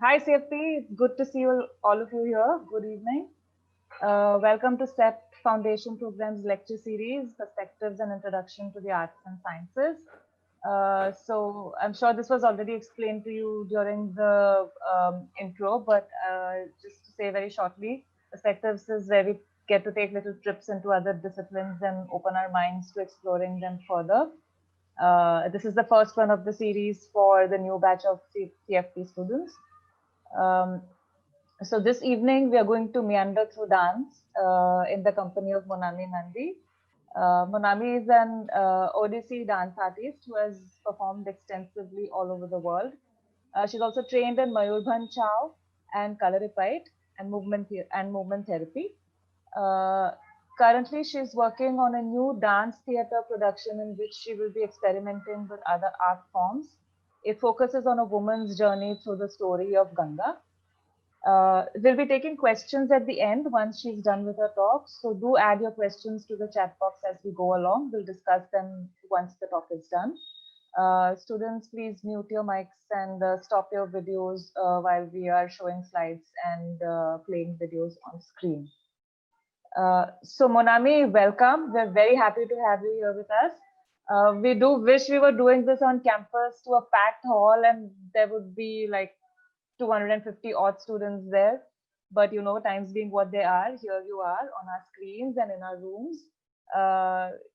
Hi CFP, it's good to see you all of you here. Good evening. Welcome to CEPT Foundation Program's lecture series, Perspectives and Introduction to the Arts and Sciences. So I'm sure this was already explained to you during the intro, but just to say very shortly, Perspectives is where we get to take little trips into other disciplines and open our minds to exploring them further. This is the first one of the series for the new batch of CFP students. Um, so this evening we are going to meander through dance in the company of Monami Nandy. Monami is an Odissi dance artist who has performed extensively all over the world. She's also trained in Mayurbhanj Chow and Kalaripayat and movement therapy. Uh, Currently, she's working on a new dance theater production in which she will be experimenting with other art forms. It focuses on a woman's journey through the story of Ganga. We'll be taking questions at the end once she's done with her talk. So do add your questions to the chat box as we go along. We'll discuss them once the talk is done. Students, please mute your mics and stop your videos while we are showing slides and playing videos on screen. So Monami, welcome. We're very happy to have you here with us. We do wish we were doing this on campus to a packed hall and there would be like 250 odd students there. But you know, times being what they are, here you are on our screens and in our rooms.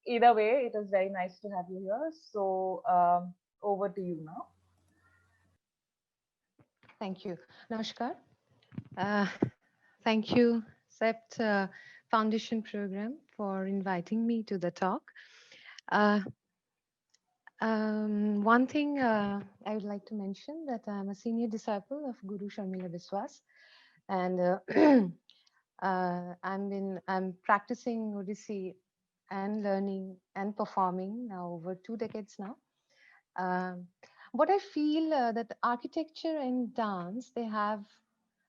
Either way, it is very nice to have you here. So over to you now. Thank you. Namaskar. Thank you, CEPT Foundation Program, for inviting me to the talk. One thing I would like to mention that I'm a senior disciple of Guru Smt Biswas, and I'm practicing Odissi and learning and performing now over 2 decades now. What I feel that architecture and dance, they have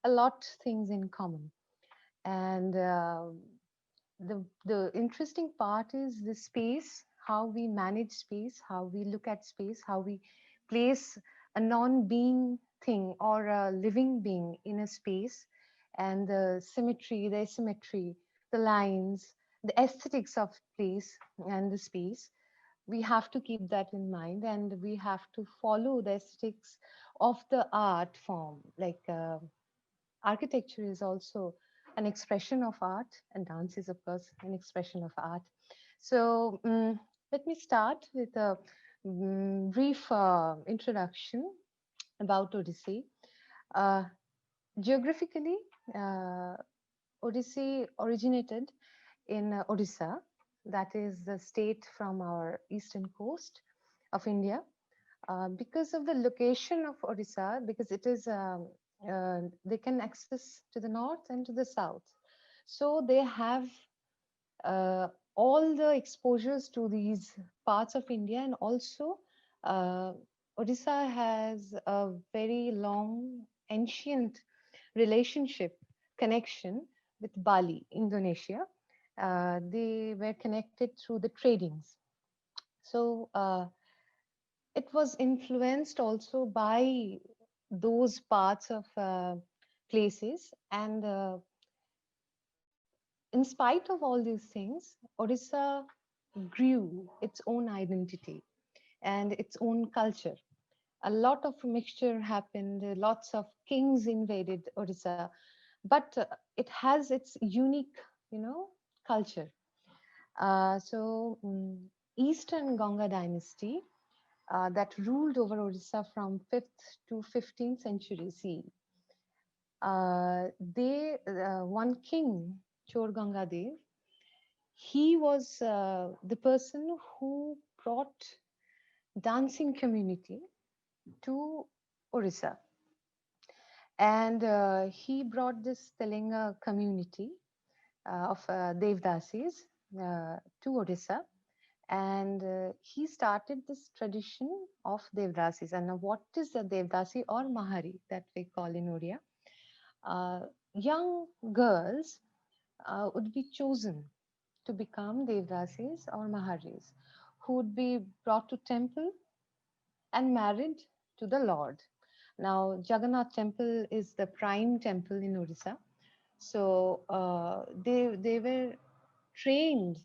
a lot things in common, and the interesting part is the space, how we manage space, how we look at space, how we place a non-being thing or a living being in a space, and the symmetry, the asymmetry, the lines, the aesthetics of place and the space. We have to keep that in mind, and we have to follow the aesthetics of the art form. Like architecture is also an expression of art, and dance is, of course, an expression of art. So let me start with a brief introduction about Odyssey. Uh, Geographically, uh, Odyssey originated in Odisha, that is the state from our eastern coast of India. Because of the location of Odisha, because it is they can access to the north and to the south, so they have uh, all the exposures to these parts of India, and also uh, Odisha has a very long, ancient relationship connection with Bali, Indonesia. They were connected through the tradings. So it was influenced also by those parts of places, and in spite of all these things, Odisha grew its own identity and its own culture. A lot of mixture happened, lots of kings invaded Odisha, but it has its unique, culture. Eastern Ganga dynasty that ruled over Odisha from 5th to 15th century CE. One king, Chor Ganga Dev, he was the person who brought dancing community to Orissa. And he brought this Telenga community of Devdasis to Odisha. And he started this tradition of Devdasis. And now what is the Devdasi or Mahari that we call in Odia? Young girls would be chosen to become Devdasis or Maharis, who would be brought to temple and married to the Lord. Now, Jagannath Temple is the prime temple in Odisha. So they were trained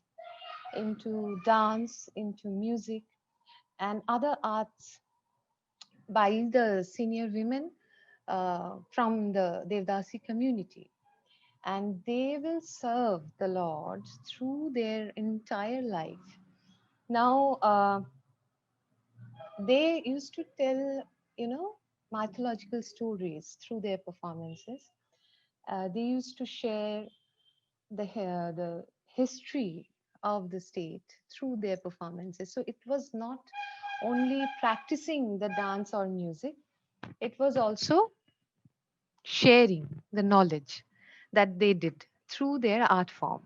into dance, into music, and other arts by the senior women from the Devdasi community. And they will serve the Lord through their entire life. Now, they used to tell, you know, mythological stories through their performances. They used to share the history of the state through their performances. So it was not only practicing the dance or music, it was also sharing the knowledge that they did through their art form.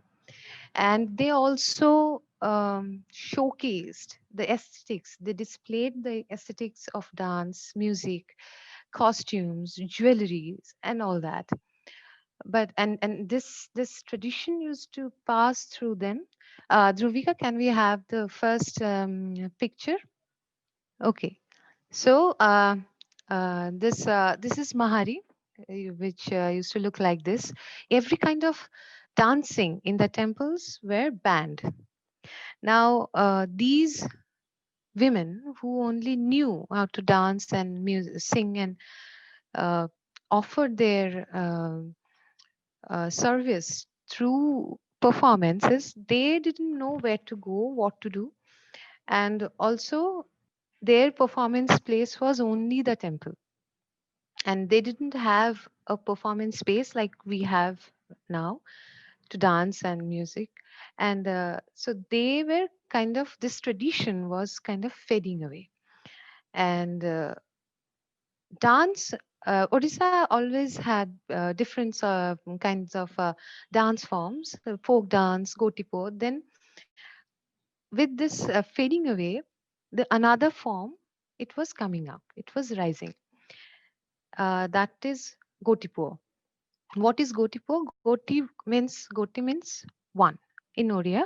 And they also showcased the aesthetics, they displayed the aesthetics of dance, music, costumes, jewelries, and all that. But and this tradition used to pass through them. Dhruvika, can we have the first picture? Okay. So this is Mahari, which used to look like this. Every kind of dancing in the temples were banned. Now these women who only knew how to dance and sing and uh, offered their service through performances, they didn't know where to go, what to do, and also their performance place was only the temple, and they didn't have a performance space like we have now to dance and music. And so they were kind of, this tradition was kind of fading away. And dance, Odisha always had different kinds of dance forms, folk dance, gotipo. Then with this fading away, the another form, it was coming up, it was rising. That is gotipo. What is gotipo? Goti means one in Odia,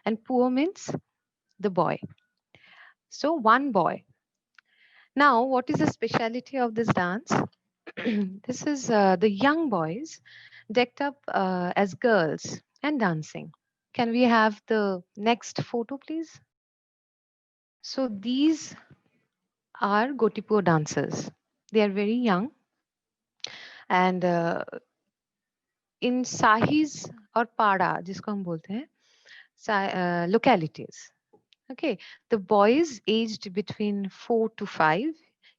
and po means the boy. So one boy. Now, what is the speciality of this dance? This is the young boys decked up as girls and dancing. Can we have the next photo, please? So these are Gotipo dancers. They are very young, and in sahis or pada, जिसको हम बोलते हैं, localities. Okay, the boys aged between 4 to 5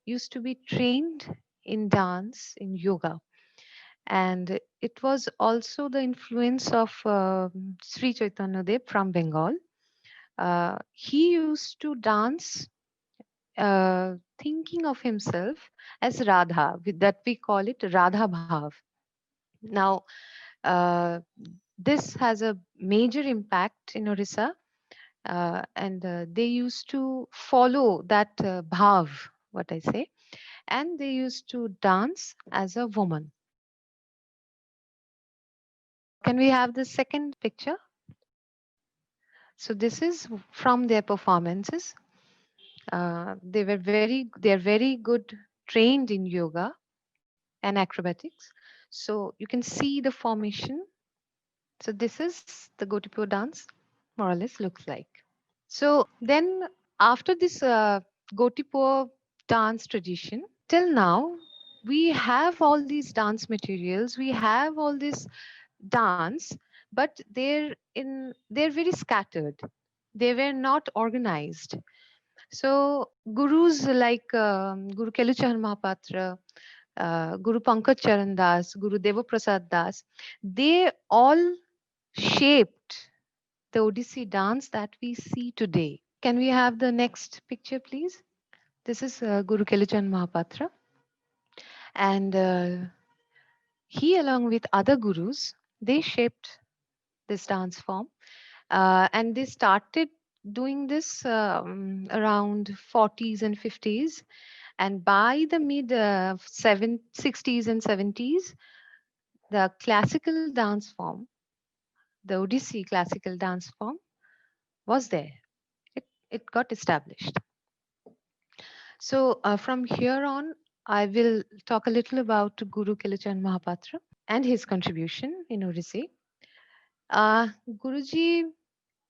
used to be trained in dance, in yoga. And it was also the influence of Sri Chaitanya Dev from Bengal. He used to dance thinking of himself as Radha, that we call it Radha Bhav. Now, uh, this has a major impact in Orissa, and they used to follow that bhav, what I say, and they used to dance as a woman. Can we have the second picture? So this is from their performances. They are very good trained in yoga and acrobatics. So you can see the formation. So this is the Gotipo dance, more or less looks like. So then after this Gotipo dance tradition, till now, we have all these dance materials, we have all this dance, but they're very scattered. They were not organized. So gurus like Guru Kelucharan Mahapatra, Guru Pankaj Charan Das, Guru Devaprasad Das, they all shaped the Odissi dance that we see today. Can we have the next picture, please? This is Guru Kelucharan Mahapatra. And he, along with other gurus, they shaped this dance form. And they started doing this around 40s and 50s. And by the mid 60s and 70s, the classical dance form, the Odissi classical dance form, was there. It got established. So from here on, I will talk a little about Guru Keluchan Mahapatra and his contribution in Odissi. Guruji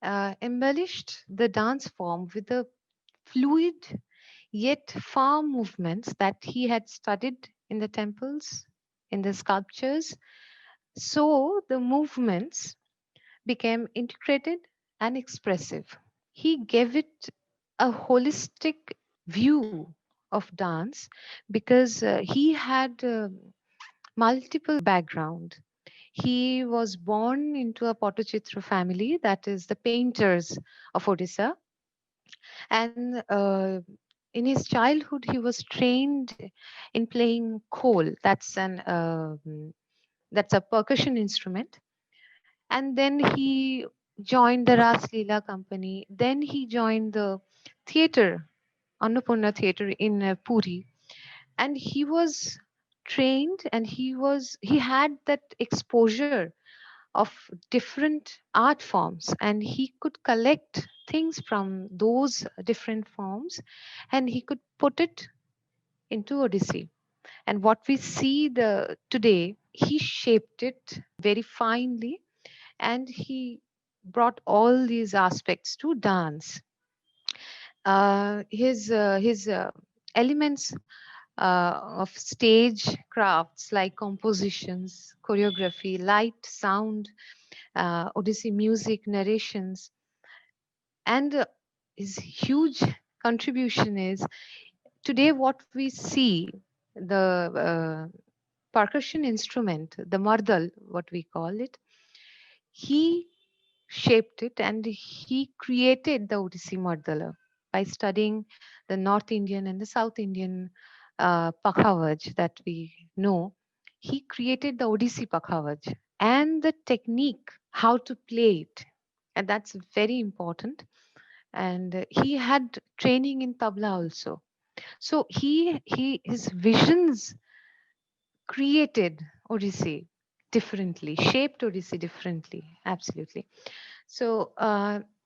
embellished the dance form with the fluid yet firm movements that he had studied in the temples, in the sculptures. So the movements became integrated and expressive. He gave it a holistic view of dance because he had multiple background. He was born into a Potachitra family, that is the painters of Odisha, and in his childhood he was trained in playing khol. That's a percussion instrument, and then he joined the Ras Leela company. Then he joined the theater, Annapurna Theater in Puri, and he was trained, and he had that exposure of different art forms, and he could collect things from those different forms, and he could put it into Odyssey. And what we see the today, he shaped it very finely, and he brought all these aspects to dance. His elements of stage crafts like compositions, choreography, light, sound, Odyssey music, narrations, and his huge contribution is today what we see the percussion instrument, the mardal, what we call it. He shaped it and he created the Odissi Mardala by studying the North Indian and the South Indian Pakhavaj that we know. He created the Odissi Pakhavaj and the technique, how to play it. And that's very important. And he had training in tabla also. So his visions created Odissi differently, shaped Odissi differently. Absolutely. So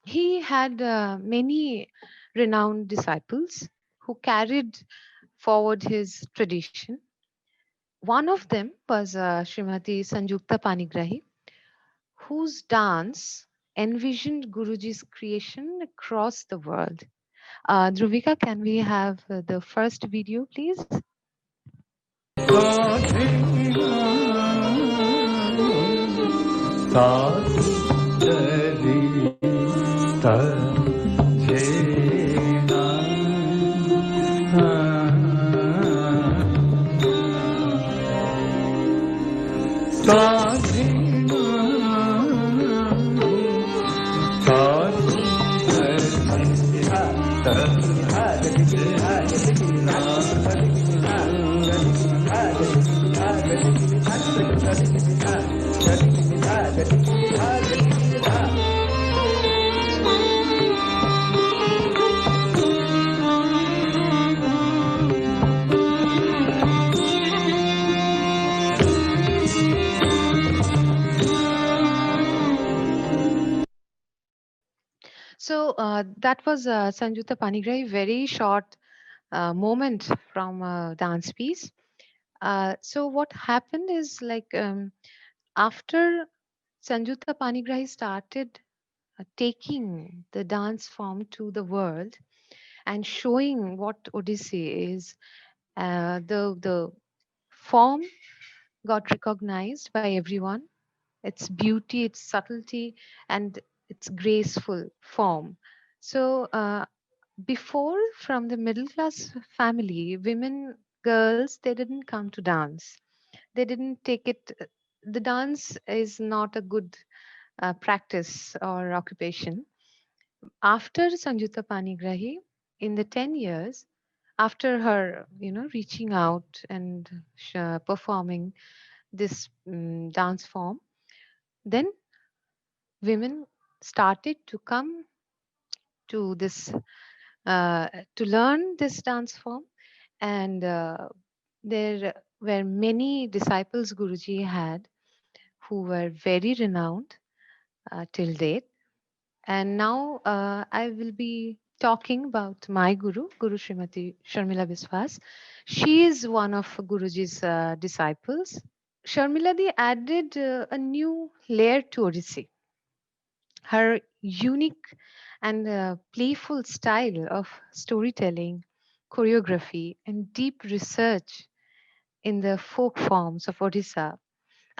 he had many renowned disciples who carried forward his tradition. One of them was Srimati Sanjukta Panigrahi, whose dance envisioned Guruji's creation across the world. Dhruvika, can we have the first video, please? So that was Sanjukta Panigrahi, very short moment from a dance piece. So what happened is like after Sanjukta Panigrahi started taking the dance form to the world and showing what Odissi is, the form got recognized by everyone. Its beauty, its subtlety, and its graceful form. So before, from the middle class family, women, girls, they didn't come to dance. They didn't take it. The dance is not a good practice or occupation. After Sanjutta Panigrahi, in the 10 years, after her, reaching out and performing this dance form, then women started to come to this to learn this dance form, and there were many disciples Guruji had who were very renowned till date. And now I will be talking about my Guru, Guru Smt Sharmila Biswas. She is one of Guruji's disciples. Sharmila Di added a new layer to Odyssey. Her unique and playful style of storytelling, choreography, and deep research in the folk forms of Odisha,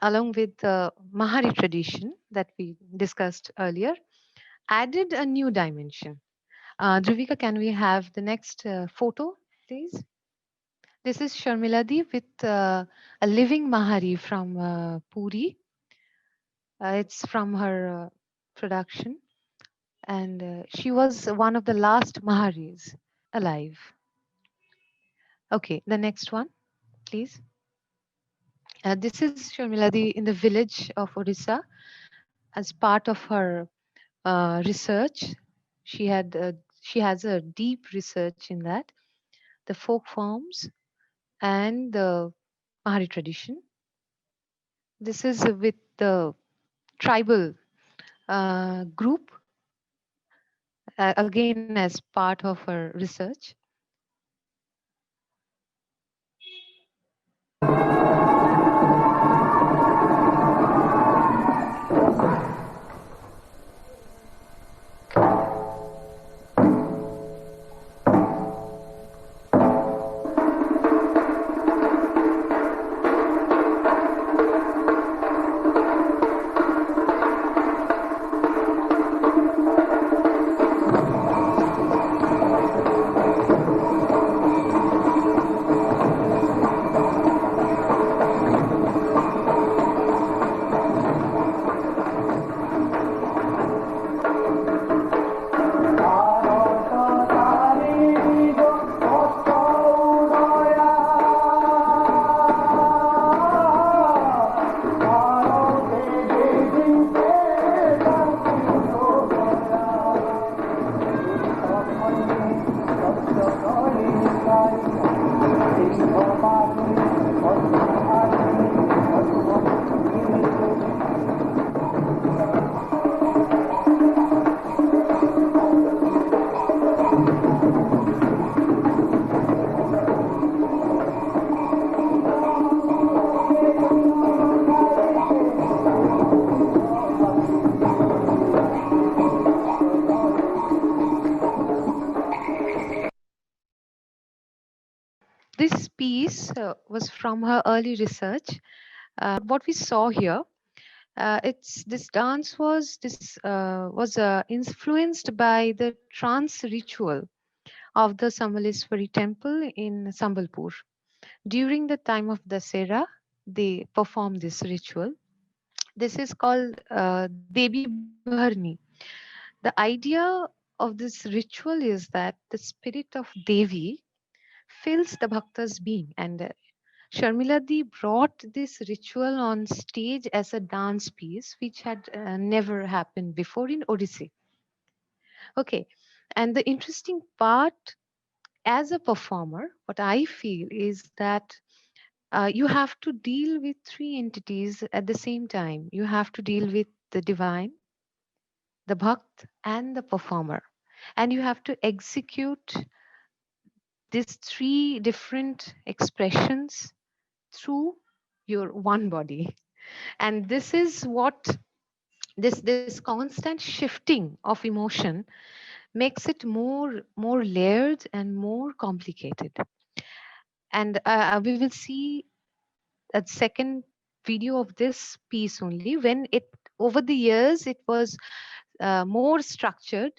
along with the Mahari tradition that we discussed earlier, added a new dimension. Dhruvika, can we have the next photo, please? This is Sharmiladi with a living Mahari from Puri. It's from her production, and she was one of the last Maharis alive. Okay, the next one, please. This is Sharmiladi in the village of Odisha as part of her research. She had she has a deep research in that the folk forms and the Mahari tradition. This is with the tribal group again as part of her research. This piece was from her early research. What we saw here, it's this dance was influenced by the trance ritual of the Sambaleswari temple in Sambalpur. During the time of Dasera, they perform this ritual. This is called Devi Bharni. The idea of this ritual is that the spirit of Devi fills the bhakta's being, and Sharmila Di brought this ritual on stage as a dance piece, which had never happened before in Odyssey. Okay, and the interesting part as a performer, what I feel is that you have to deal with three entities at the same time. You have to deal with the divine, the bhakt, and the performer. And you have to execute these three different expressions through your one body. And this is what this constant shifting of emotion makes it more layered and more complicated. And we will see a second video of this piece only when it over the years it was more structured.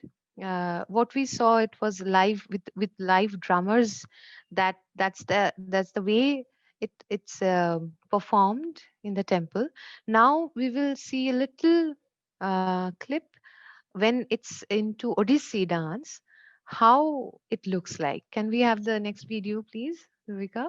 What we saw, it was live with live drummers. That's the way it's performed in the temple. Now we will see a little clip when it's into Odissi dance, how it looks like. Can we have the next video, please, Viveka?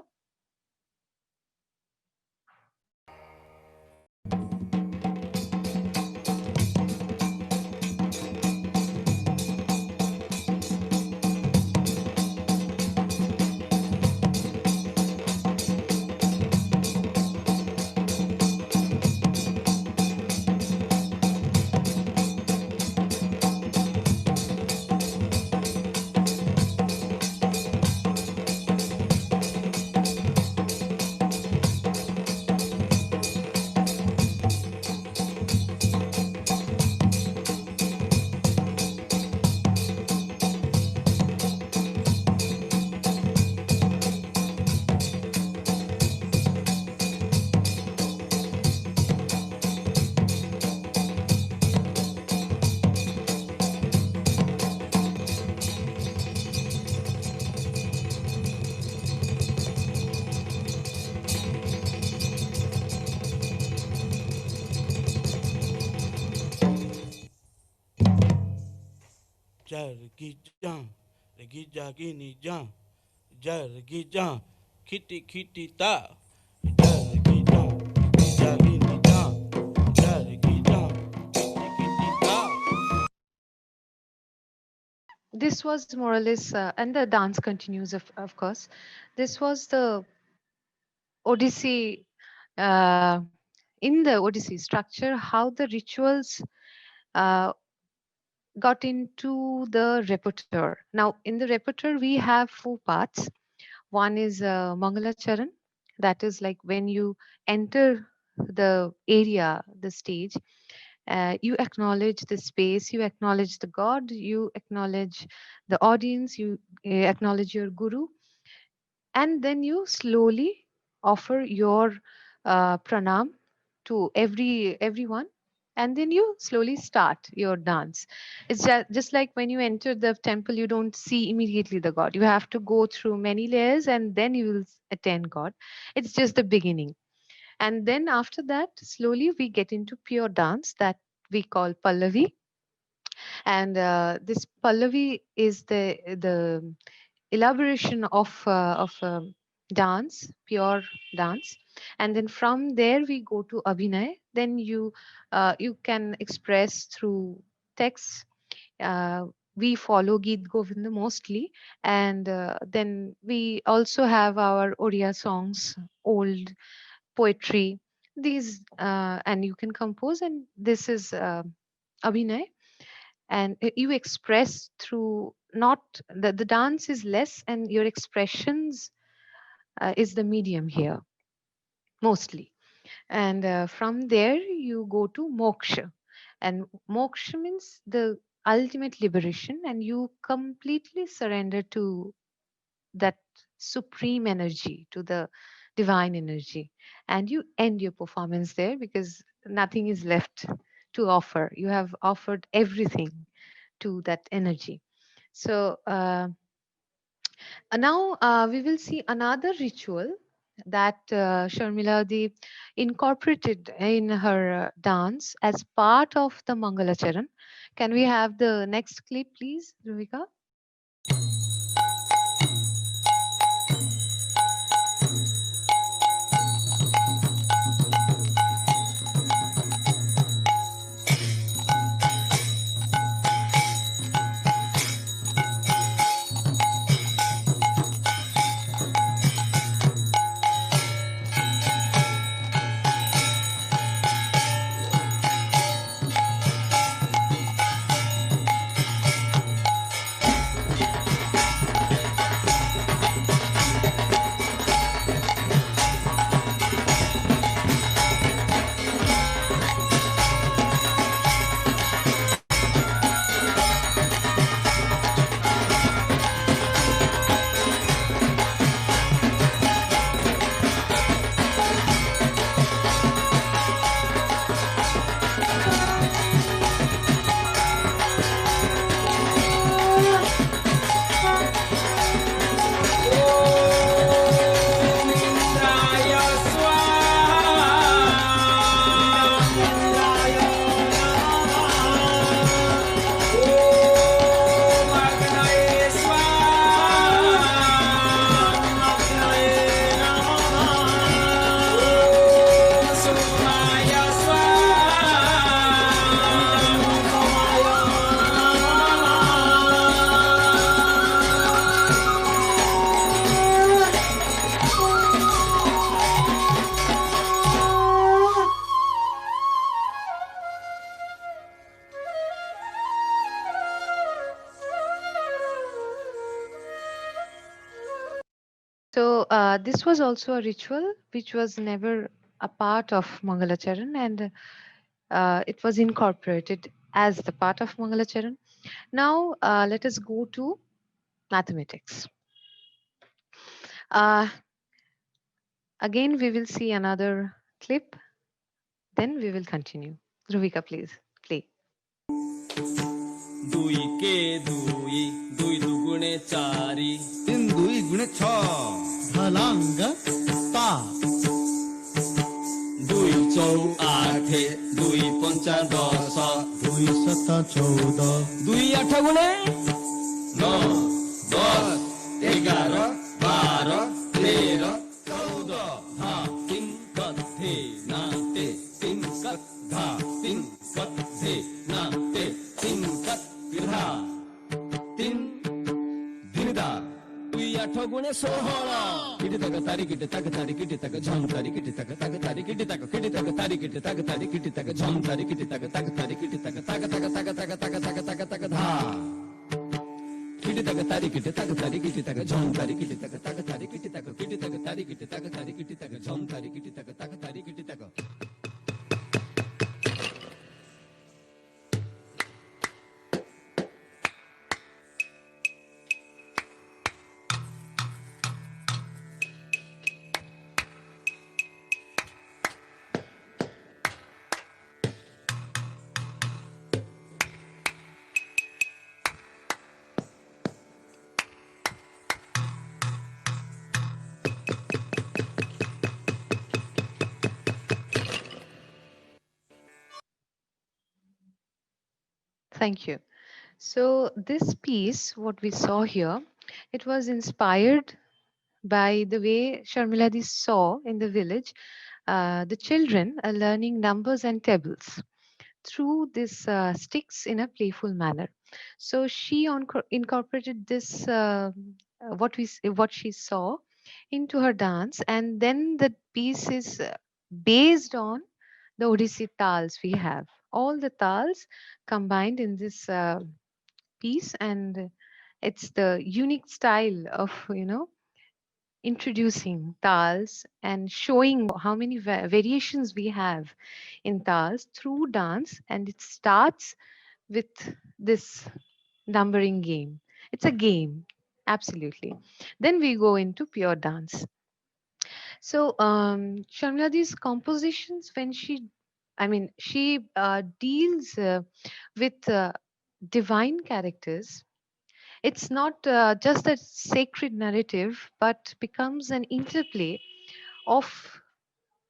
Jargijam, Regijagini jam, Jargijam, Kitty Kitty ta, Jargijam, Regijagini jam, Jargijam, Kitty Kitty ta. This was more or less, and the dance continues, of course. This was the Odyssey, uh, in the Odyssey structure, how the rituals uh, got into the repertoire. Now, in the repertoire, we have four parts. One is Mangala Charan, that is like when you enter the area, the stage, you acknowledge the space, you acknowledge the god, you acknowledge the audience, you acknowledge your guru, and then you slowly offer your pranam to everyone, and then you slowly start your dance. It's just like when you enter the temple, you don't see immediately the god, you have to go through many layers and then you will attain god. It's just the beginning, and then after that slowly we get into pure dance that we call pallavi. And this pallavi is the elaboration of dance, pure dance. And then from there we go to abhinay. Then you can express through text. uh, we follow Geet Govinda mostly, and then we also have our Odia songs, old poetry. These and you can compose, and this is abhinay, and you express through, not the dance is less and your expressions is the medium here mostly. And from there you go to moksha, and moksha means the ultimate liberation, and you completely surrender to that supreme energy, to the divine energy, and you end your performance there because nothing is left to offer. You have offered everything to that energy. So now we will see another ritual that Sharmila Di incorporated in her dance as part of the Mangalacharan. Can we have the next clip, please, Ruvika? So this was also a ritual which was never a part of Mangalacharan, and it was incorporated as the part of Mangalacharan. Now let us go to mathematics. Uh, Again, we will see another clip, then we will continue. Ruvika, please play. দুই কে দুই দুই দুগুণে চারি তিন দুই গুণে ছ ঢলাঙ্গ তা দুই ଚଉଆଠେ ଦୁଇ ପଞ୍ଚା ଦଶ ଦୁଇ ଶତ 14 ଦୁଇ ଆଠ ଗୁଣେ 9 10 11 12 13 14 धा तिन कथे नाते तिन कथ धा तिन कथे नाते तिन कथ विधा तिन दिनदा ଦୁଇ ଆଠ ଗୁଣେ 16 किटी तक तारी किटी तक तारी किटी तक झम तारी किटी तक तारी किटी तक तारी किटी तक तारी किटी तक झम तारी किटी तक तारी किटी तक धा किटी तक तारी किटी तक तारी किटी तक झम तारी किटी तक तारी किटी तक तारी किटी तक तारी किटी तक झम तारी किटी तक तारी किटी तक Thank you. So this piece, what we saw here, it was inspired by the way Sharmiladi saw in the village the children are learning numbers and tables through this sticks in a playful manner. So she incorporated this what she saw into her dance, and then the piece is based on the Odissi tals we have. All the tals combined in this piece, and it's the unique style of introducing tals and showing how many variations we have in tals through dance, and it starts with this numbering game. It's a game, absolutely. Then we go into pure dance. So Sharmiladi's compositions, when she deals with divine characters. It's not just a sacred narrative, but becomes an interplay of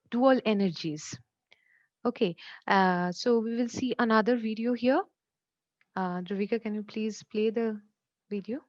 dual energies. Okay, so we will see another video here. Dravika, can you please play the video?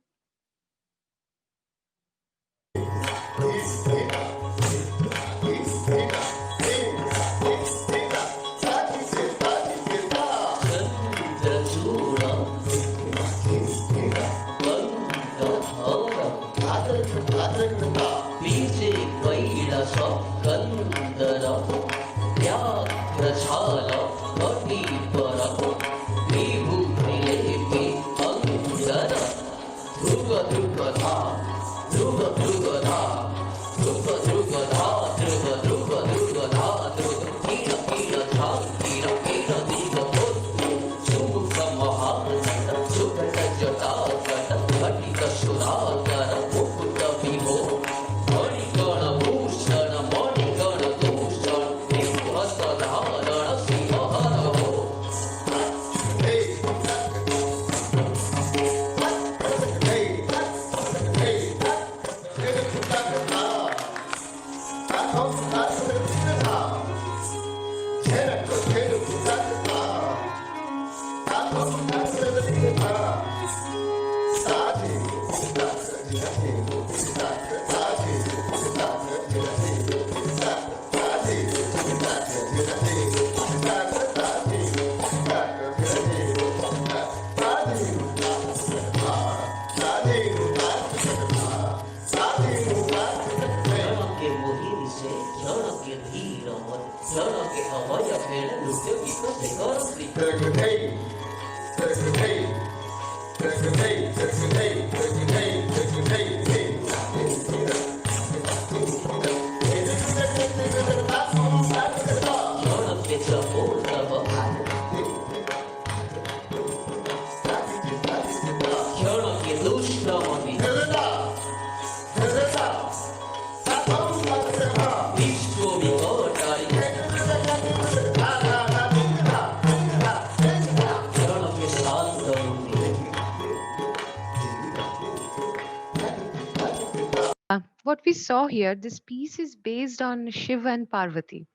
What we saw here, this piece is based on Shiva and Parvati.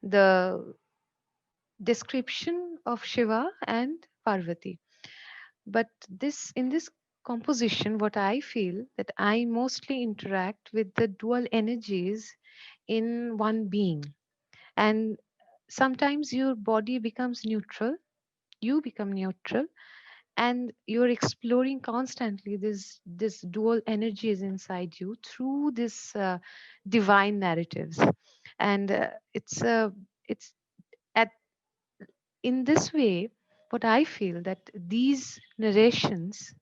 the description of Shiva and Parvati. But this in this composition, what I feel that I mostly interact with the dual energies in one being. And sometimes your body becomes neutral, you become neutral, and you're exploring constantly this dual energies inside you through this divine narratives. And it's at in this way what I feel that these narrations,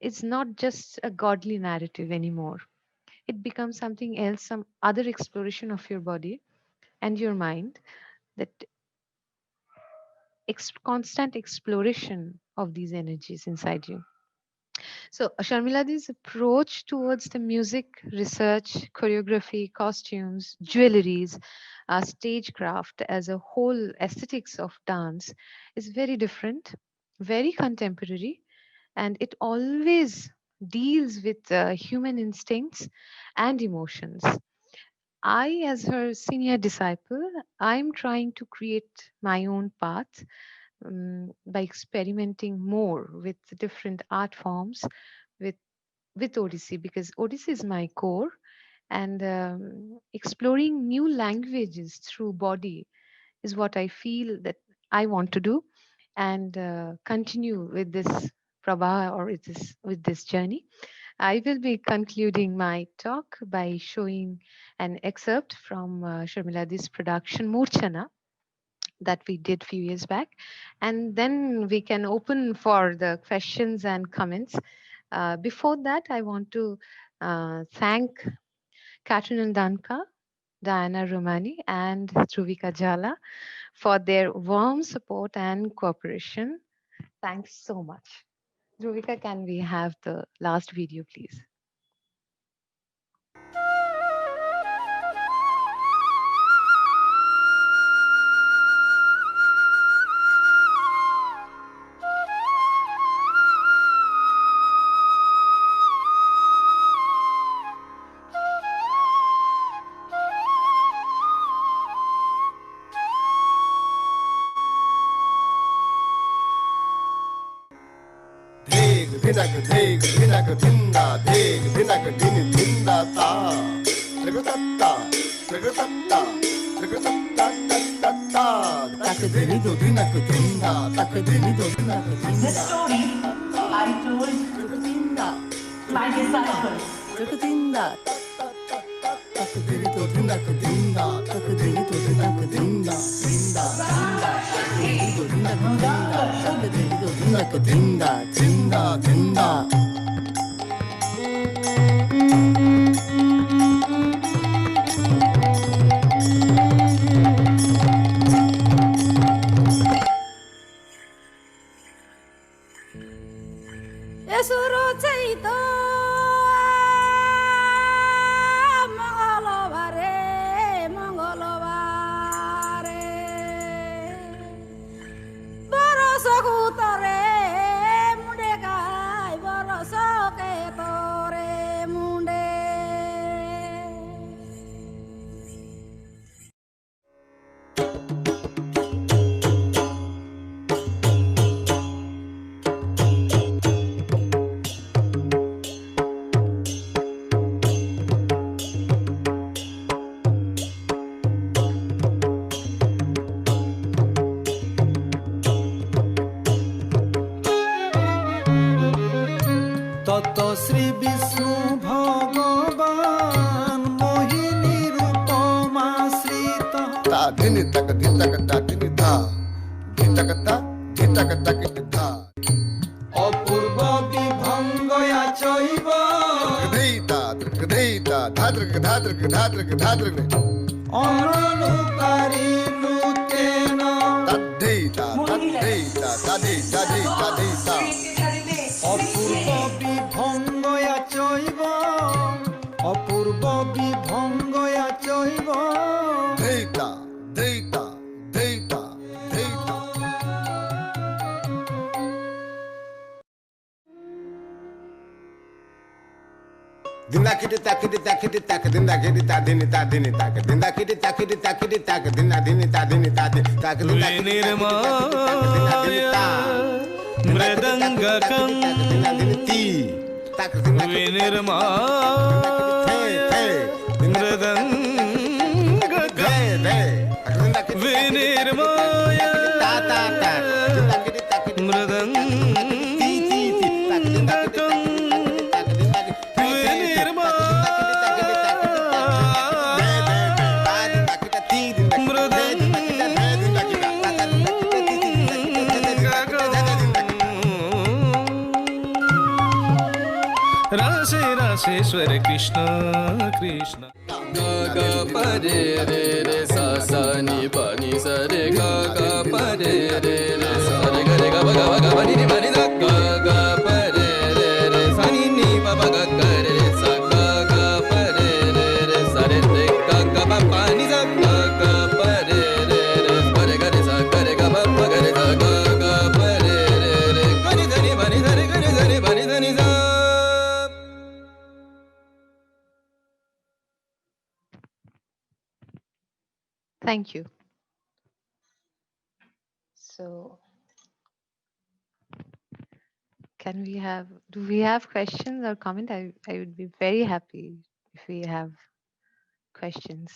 it's not just a godly narrative anymore. It becomes something else, some other exploration of your body and your mind, that constant exploration of these energies inside you. So, Sharmiladi's approach towards the music, research, choreography, costumes, jewelries, stagecraft as a whole aesthetics of dance is very different, very contemporary, and it always deals with human instincts and emotions. I, as her senior disciple, I'm trying to create my own path by experimenting more with different art forms with with Odissi, because Odissi is my core, and exploring new languages through body is what I feel that I want to do, and continue with this Pravaha, or with this journey. I will be concluding my talk by showing an excerpt from Sharmiladi's production Murchana that we did few years back, and then we can open for the questions and comments. Before that, I want to thank Katrin and Danka, Diana Romani, and Dhruvika Jala for their warm support and cooperation. Thanks so much. Dhruvika, can we have the last video, please? Dhinak dhik dhinak dhinda dhik dhinak dhin dhinda ta trigatatta trigatatta trigatatta tatta tak dhini do dhinak dhinda tak dhini do dhinak dhinda. This story I told my disciples. Trigatatta tak dhini do dhinak dhinda tak dhini do dhinak dhinda dhinda dhinda dhinda dhinda dhinda. Esuro chaito mangolobare boroso kutore munde kai boroso ke tore munde. তত শ্রী বিষ্ণু ভগবান মোহিনী রূপমাশ্রিত Ta dhini tak dhini ta dhini ta dhitak ta dhitak tak dhita Apurba বিভঙ্গয়া Saiva dhita dhita dhadrak dhadrak dhadrak dhadrak অননুকারী নূতেন tadhita tadhita tadhita tadhita Apurba বিভঙ্গয়া Saiva Apurba বিভঙ্গয়া Saiva dhita dhita dhita dhita. Dinda kitty takity takity tak dinda kitty ta dini ta dini tak dinda kitty takity takity tak dinda dini ta dini ta dini tak dinda kitty takity takity tak dinda dini ta dinda kitty takity Mridangakam takity tak dinda dini ti tak dinda kitty Vinirmaya dinda kitty the the dinda kitty Vinirmaya ta ta ta dinda kitty takity ti ti ti tak dinda kitty Rase Raseshwar Krishna Krishna Ga ga pa re re re sa sa ni pa ni sa re ga ga pa re re re sa re ga re ga ba pa ni ni pa ni da ga ga pa re re re sa ni pa ba ga ga re sa ga ga pa re re re sa re ga ga pa ni sa ga ga pa re re re pa re ga re sa ga re ga pa ga re sa ga ga pa re re re ga ni da ni pa ni sa re ga re sa ni pa ni da ni sa. Thank you. So, do we have questions or comment? I would be very happy if we have questions.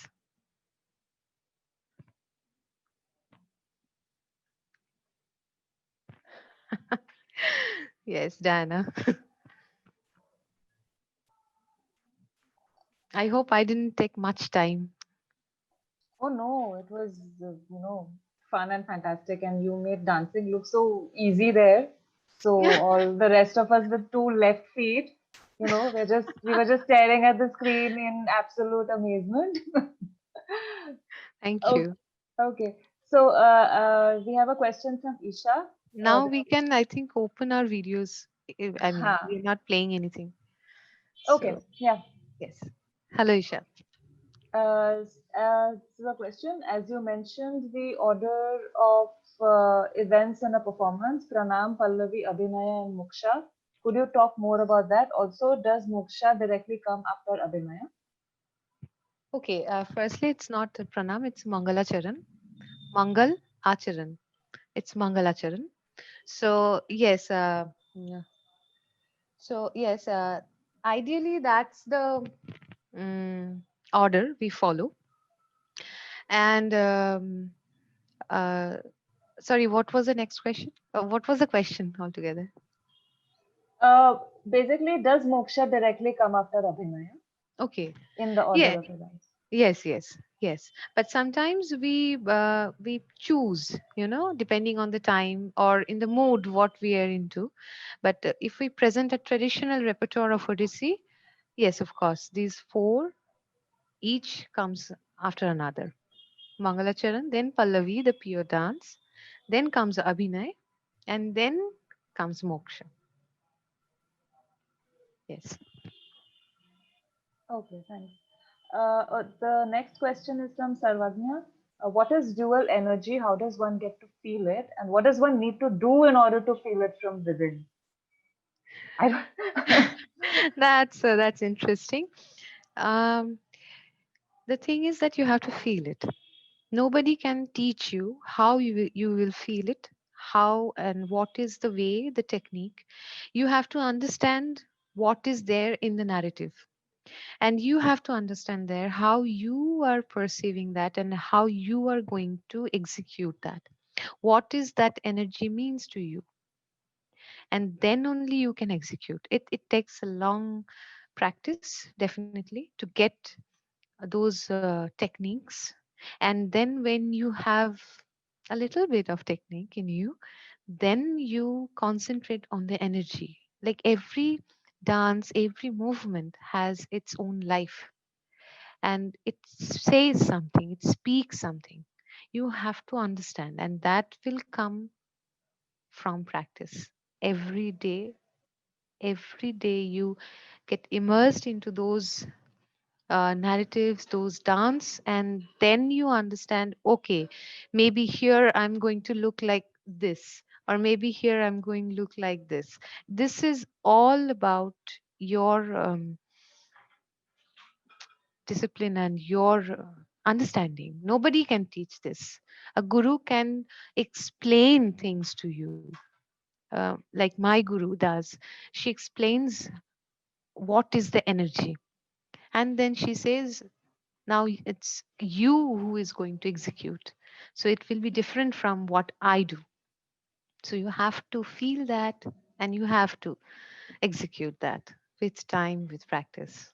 Yes, Diana. I hope I didn't take much time. Oh no, it was, fun and fantastic, and you made dancing look so easy there. So all the rest of us with two left feet, we were just staring at the screen in absolute amazement. Thank Oh, you. okay. So we have a question from Isha. Now we can, I think, open our videos. I mean, Ha. we're not playing anything. Okay. So, Yeah. yes. Hello, Isha. So the question, as you mentioned, the order of events in a performance, Pranam, Pallavi, Abhinaya, and Moksha. Could you talk more about that? Also, does Moksha directly come after Abhinaya? Okay, firstly, it's not Pranam, it's Mangala Charan. Mangal Acharan. It's Mangala Charan. So, yes, yeah. So, yes, ideally, that's the order we follow. And uh, sorry, what was the next question? What was the question altogether? Basically, does Moksha directly come after Abhinaya Okay. in the Yeah. order of events? Yes. But sometimes we choose, depending on the time or in the mood what we are into. But if we present a traditional repertoire of Odyssey, yes, of course, these four each comes after another. Mangalacharan, then Pallavi, the pure dance, then comes Abhinay, and then comes Moksha. Yes. Okay, thanks. The next question is from Sarvagna. What is dual energy? How does one get to feel it? And what does one need to do in order to feel it from within? I don't. That's interesting. Um, the thing is that you have to feel it. Nobody can teach you how you will feel it, how and what is the way, the technique. You have to understand what is there in the narrative. And you have to understand there how you are perceiving that and how you are going to execute that. What is that energy means to you? And then only you can execute. It takes a long practice, definitely, to get those techniques. And then when you have a little bit of technique in you, then you concentrate on the energy. Like every dance, every movement has its own life, and it says something, it speaks something. You have to understand, and that will come from practice. Every day you get immersed into those narratives, those dance, and then you understand, okay, maybe here I'm going to look like this, or maybe here I'm going to look like this. This is all about your discipline and your understanding. Nobody can teach this. A guru can explain things to you, like my guru does. She explains what is the energy, and then she says, now it's you who is going to execute. So it will be different from what I do. So you have to feel that and you have to execute that with time, with practice.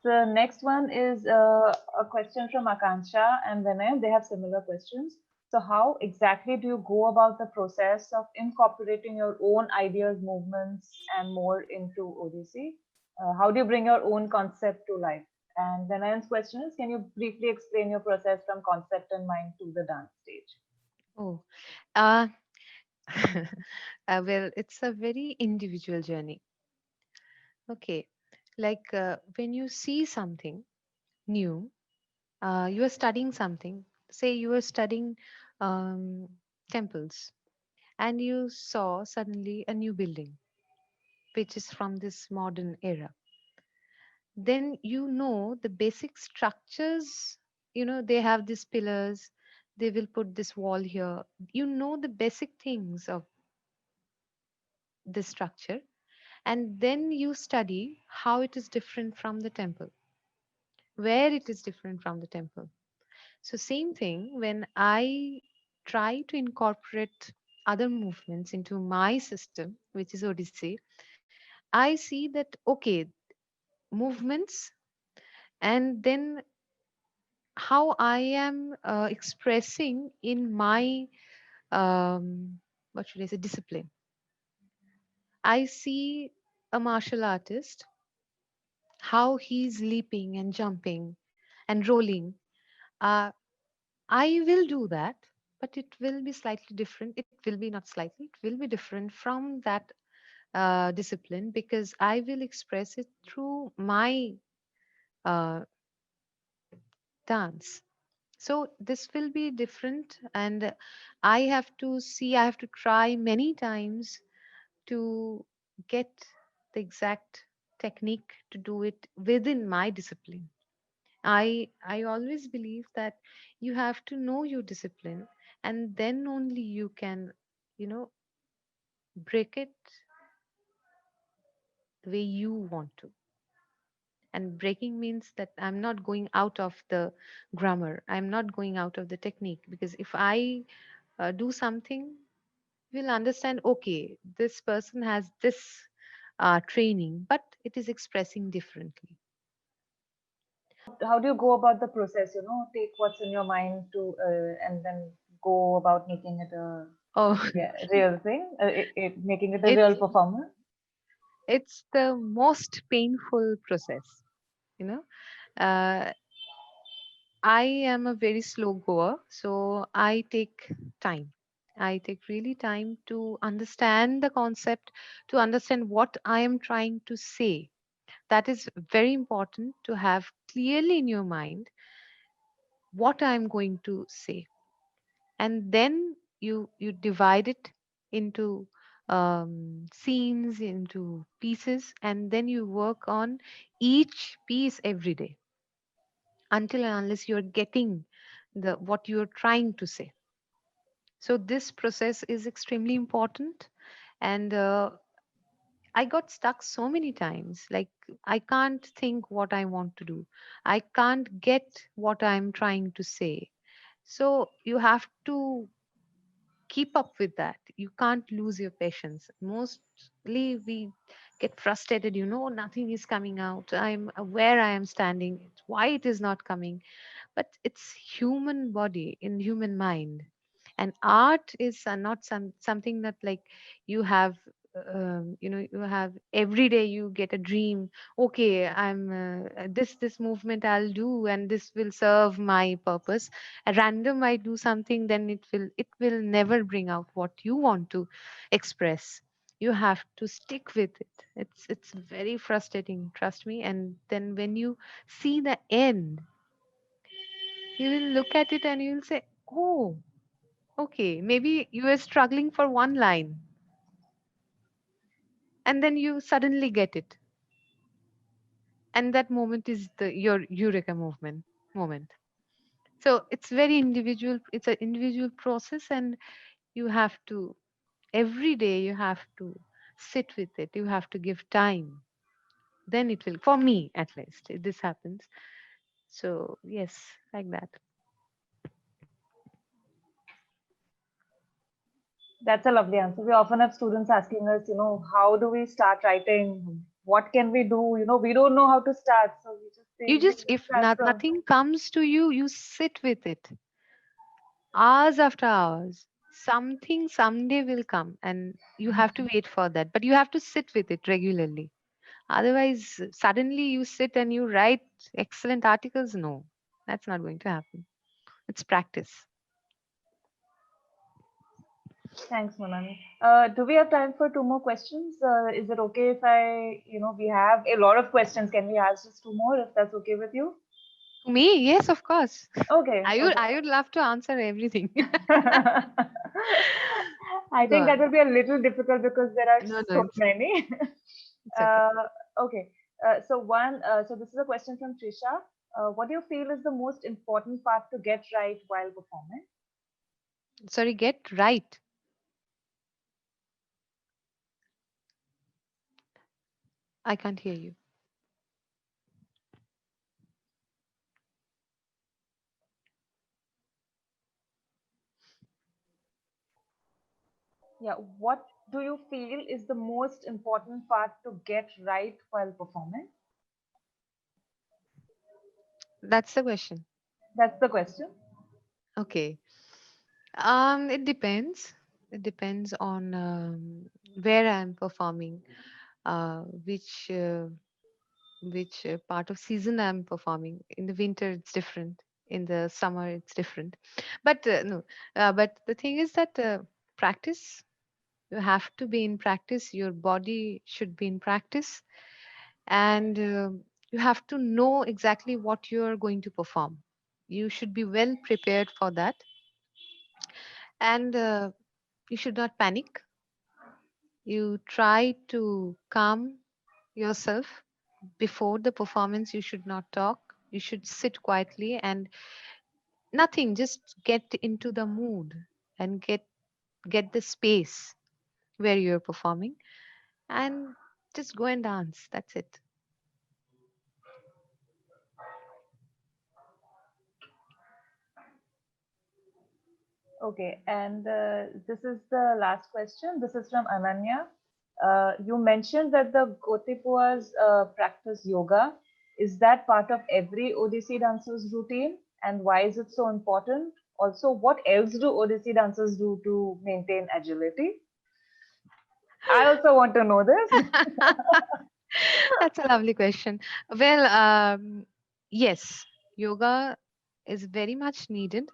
The next one is a question from Akansha and Vinay. They have similar questions. So, how exactly do you go about the process of incorporating your own ideas, movements, and more into Odyssey? How do you bring your own concept to life? And Vinay's question is, can you briefly explain your process from concept and mind to the dance stage? Oh, uh, well, it's a very individual journey. Okay. Like when you see something new, you are studying something. Say you are studying um, temples, and you saw suddenly a new building, which is from this modern era. Then you know the basic structures. They have these pillars. They will put this wall here. You know the basic things of this structure, and then you study how it is different from the temple, where it is different from the temple. So, same thing when I try to incorporate other movements into my system, which is Odyssey, I see that, okay, movements, and then how I am expressing in my, what should I say, discipline. I see a martial artist, how he's leaping and jumping and rolling. Uh, I will do that, but it will be slightly different. It will be not slightly, it will be different from that discipline, because I will express it through my uh, dance. So this will be different, and I have to see, I have to try many times to get the exact technique to do it within my discipline. I always believe that you have to know your discipline, and then only you can, you know, break it the way you want to. And breaking means that I'm not going out of the grammar. I'm not going out of the technique, because if I do something, you'll understand, okay, this person has this training, but it is expressing differently. How do you go about the process? Take what's in your mind to and then go about making it a, Oh, yeah, real thing, making it a it's real performance. it's the most painful process, you know. Uh, I am a very slow goer, so I take time. I take really time to understand the concept, to understand what I am trying to say. That is very important to have clearly in your mind what I am going to say. And then you divide it into scenes, into pieces, and then you work on each piece every day until and unless you're getting the what you're trying to say. So this process is extremely important, and I got stuck so many times. Like, I can't think what I want to do, I can't get what I'm trying to say. So you have to keep up with that. You can't lose your patience. Mostly we get frustrated, nothing is coming out. I'm where I am standing, why it is not coming. But it's human body in human mind, and art is not something that, like, you have you have every day you get a dream. Okay, I'm this movement I'll do, and this will serve my purpose. At random I do something, then it will never bring out what you want to express. You have to stick with it. It's very frustrating, trust me. And then when you see the end, you will look at it and you will say, oh, okay, maybe you were struggling for one line, and then you suddenly get it. and that moment is your eureka moment. So it's very individual. It's an individual process, and you have to every day you have to sit with it. You have to give time. Then it will, for me at least, this happens. So yes, like that. That's a lovely answer. We often have students asking us, how do we start writing? What can we do? We don't know how to start. So we just You say, we just, just if start from. nothing comes to you, you sit with it hours after hours. Something someday will come, and you have to wait for that. But you have to sit with it regularly. Otherwise, suddenly you sit and you write excellent articles. No, that's not going to happen. It's practice. Thanks, Monami. Do we have time for two more questions? Is it okay if we have a lot of questions. Can we ask just two more if that's okay with you? Me, yes, of course. Okay, okay. I would love to answer everything. I Go think that on. will be a little difficult because there are No, no, so many. it's okay. uh, okay. So this is a question from Trisha. What do you feel is the most important part to get right while performing? Sorry, get right. I can't hear you. Yeah, what do you feel is the most important part to get right while performing? That's the question. That's the question. Okay. It depends. It depends on where I'm performing, which part of season I'm performing. In the winter, it's different. In the summer, it's different. But no, but the thing is that practice. You have to be in practice. Your body should be in practice, and you have to know exactly what you are going to perform. You should be well prepared for that, and you should not panic. You try to calm yourself before the performance. You should not talk. You should sit quietly and nothing. Just get into the mood and get the space where you're performing, and just go and dance. That's it. Okay, and this is the last question. This is from Ananya. You mentioned that the Gotipuas practice yoga. Is that part of every Odissi dancer's routine? And why is it so important? Also, what else do Odissi dancers do to maintain agility? I also want to know this. That's a lovely question. Well, yes, yoga is very much needed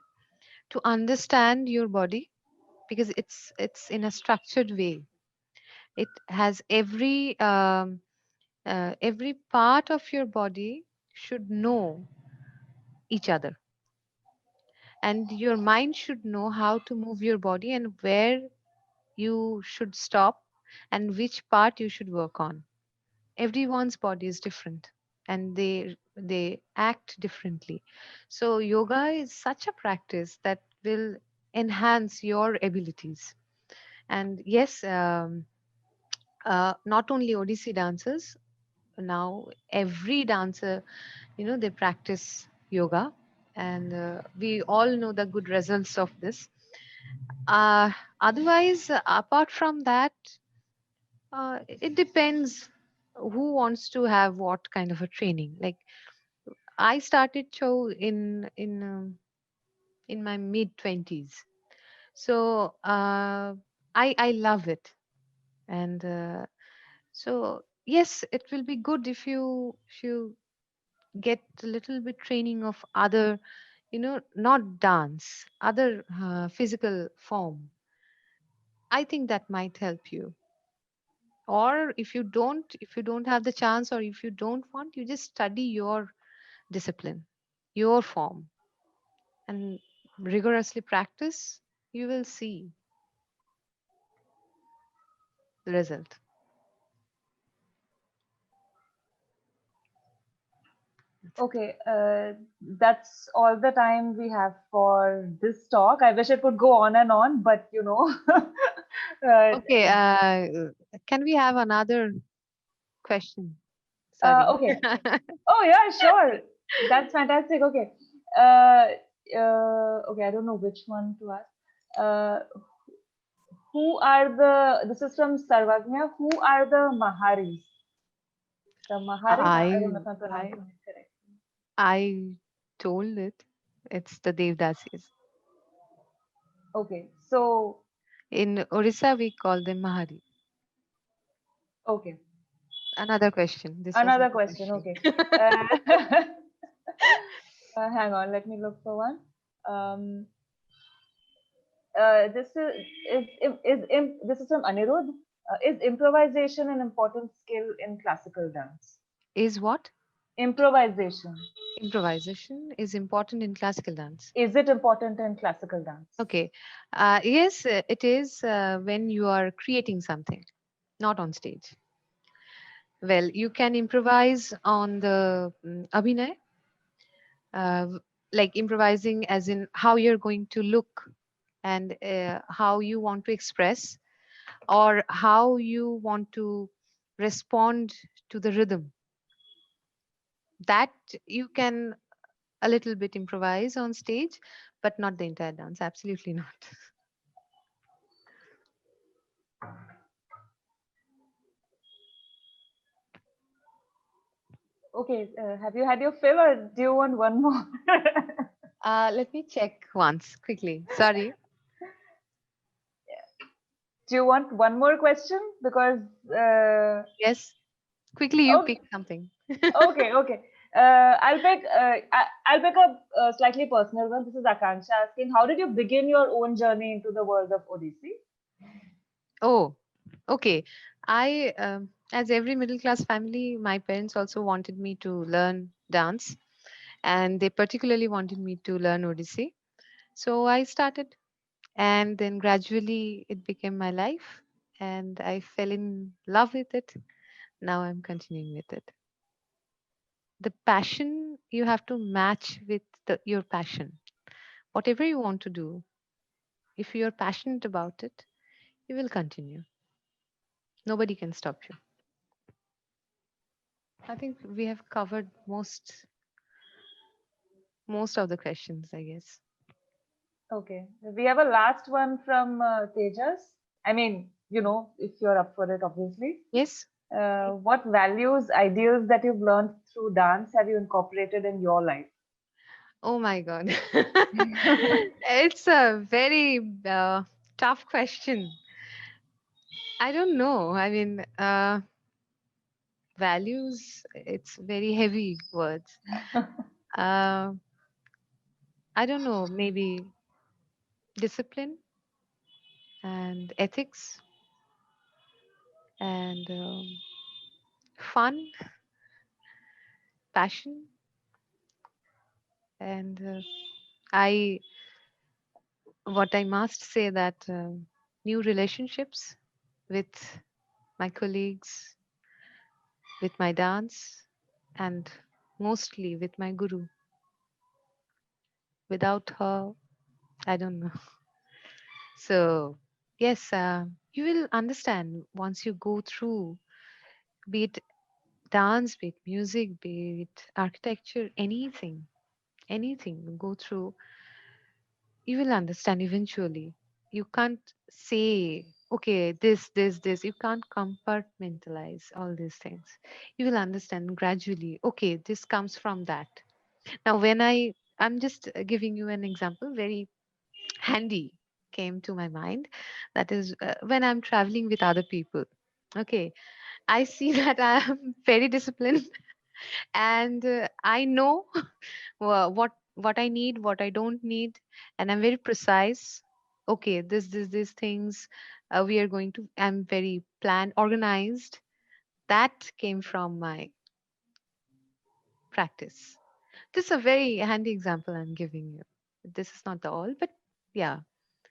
to understand your body because it's in a structured way. It has every part of your body should know each other, and your mind should know how to move your body and where you should stop and which part you should work on. Everyone's body is different, and they act differently. So yoga is such a practice that will enhance your abilities. And yes, not only Odissi dancers, now every dancer, they practice yoga, and we all know the good results of this. uh, Otherwise, apart from that, it depends who wants to have what kind of a training. Like, I started show in my mid 20s, so I love it, and so yes, it will be good if you get a little bit training of other, not dance, other physical form. I think that might help you. Or if you don't have the chance, or if you don't want, you just study your discipline, your form, and rigorously practice. You will see the result. Okay, that's all the time we have for this talk. I wish it could go on and on, but Okay, can we have another question? Sorry. okay. Oh yeah, sure. That's fantastic. Okay. Uh, okay, I don't know which one to ask. Uh, who are this is from Sarvagnya. Who are the Maharis? The Maharis, I don't know I if I'm I pronouncing it correctly. I told it. It's the Devdasis. Okay, so In Orissa, we call them Mahari. okay, Another question. This was another not a question. question. Okay, hang on, let me look for one. Um, this this is from Anirudh. Is improvisation an important skill in classical dance? Is what? Improvisation. Improvisation is important in classical dance. Is it important in classical dance? Okay. Yes, it is when you are creating something, not on stage. Well, you can improvise on the abhinay, like improvising as in how you're going to look and how you want to express or how you want to respond to the rhythm. That you can a little bit improvise on stage, but not the entire dance. Absolutely not. Okay, have you had your fill or do you want one more? Let me check once quickly. Sorry. Do you want one more question? Because Yes, quickly you okay, pick something. okay. I'll pick a slightly personal one. This is Akansha asking, how did you begin your own journey into the world of Odissi? Oh, okay. I, as every middle class family, my parents also wanted me to learn dance, and they particularly wanted me to learn Odissi. So I started, and then gradually it became my life, and I fell in love with it. Now I'm continuing with it. The passion you have to match with your passion. Whatever you want to do, if you're passionate about it, you will continue. Nobody can stop you. I think we have covered most of the questions, I guess. Okay, we have a last one from Tejas. I mean, if you're up for it, obviously. Yes. What values, ideals that you've learned through dance have you incorporated in your life? Oh my God. It's a very tough question. I don't know. I mean, values, it's very heavy words. Uh, I don't know, maybe discipline and ethics and fun, passion, and I what I must say that new relationships with my colleagues, with my dance, and mostly with my guru. Without her, I don't know. So yes, you will understand once you go through, be it dance, be it music, be it architecture, anything you go through, you will understand eventually. You can't say, okay, this. You can't compartmentalize all these things. You will understand gradually, okay, this comes from that. Now, I'm just giving you an example, very handy came to my mind. That is when I'm traveling with other people. Okay, I see that I am very disciplined and I know what I need, what I don't need, and I'm very precise. Okay, these things we are going to. I'm very planned, organized. That came from my practice. This is a very handy example I'm giving you. This is not the all, but yeah.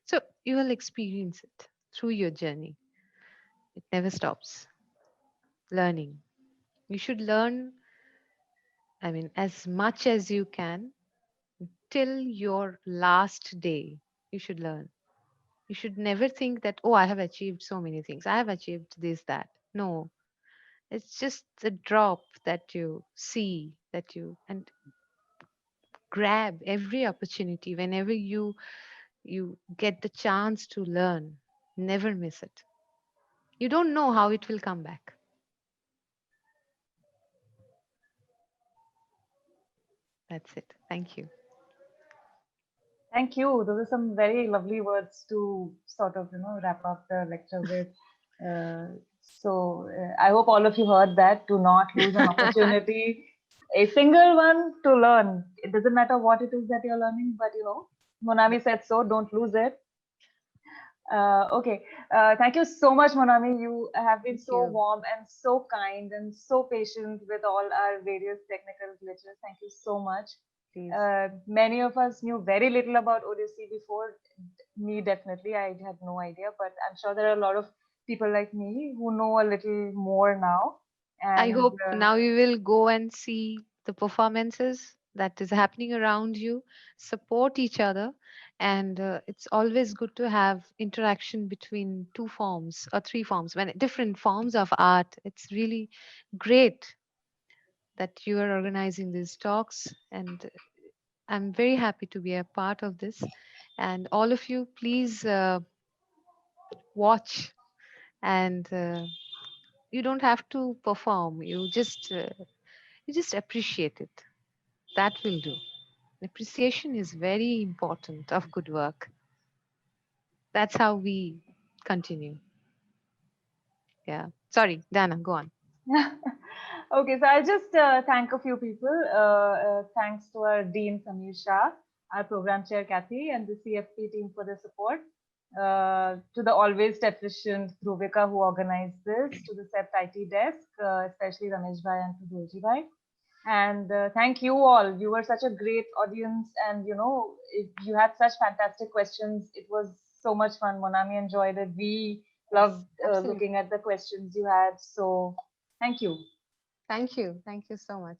So you will experience it through your journey. It never stops. Learning. You should learn I mean, as much as you can till your last day, you should learn. You should never think that, oh, I have achieved so many things. I have achieved this, that. No, it's just a drop that you see, that you and grab every opportunity whenever you get the chance to learn. Never miss it. You don't know how it will come back. That's it. Thank you. Thank you. Those are some very lovely words to sort of, wrap up the lecture with. I hope all of you heard that. Do not lose an opportunity, a single one to learn. It doesn't matter what it is that you're learning, but Monami said so. Don't lose it. Okay. Thank you so much, Monami. You have been Thank so you. warm and so kind and so patient with all our various technical glitches. Thank you so much. Please. Many of us knew very little about Odyssey before. Me, definitely. I had no idea, but I'm sure there are a lot of people like me who know a little more now. I And hope now you will go and see the performances that is happening around you, support each other, and it's always good to have interaction between two forms or three forms, when different forms of art. It's really great that you are organizing these talks, and I'm very happy to be a part of this. And all of you, please watch, and you don't have to perform. You just appreciate it. That will do. Appreciation is very important of good work. That's how we continue. Yeah. Sorry, Dana, go on. okay, so I'll just thank a few people. Thanks to our Dean Samir Shah, our program chair Kathy, and the CFP team for their support. To the always efficient Dhruvika who organized this, to the CEPT IT desk, especially Ramesh Bhai and to Dolji Bhai. And thank you all. You were such a great audience, and you had such fantastic questions. It was so much fun. Monami enjoyed it. We loved Absolutely. looking at the questions you had. So thank you. Thank you. Thank you so much.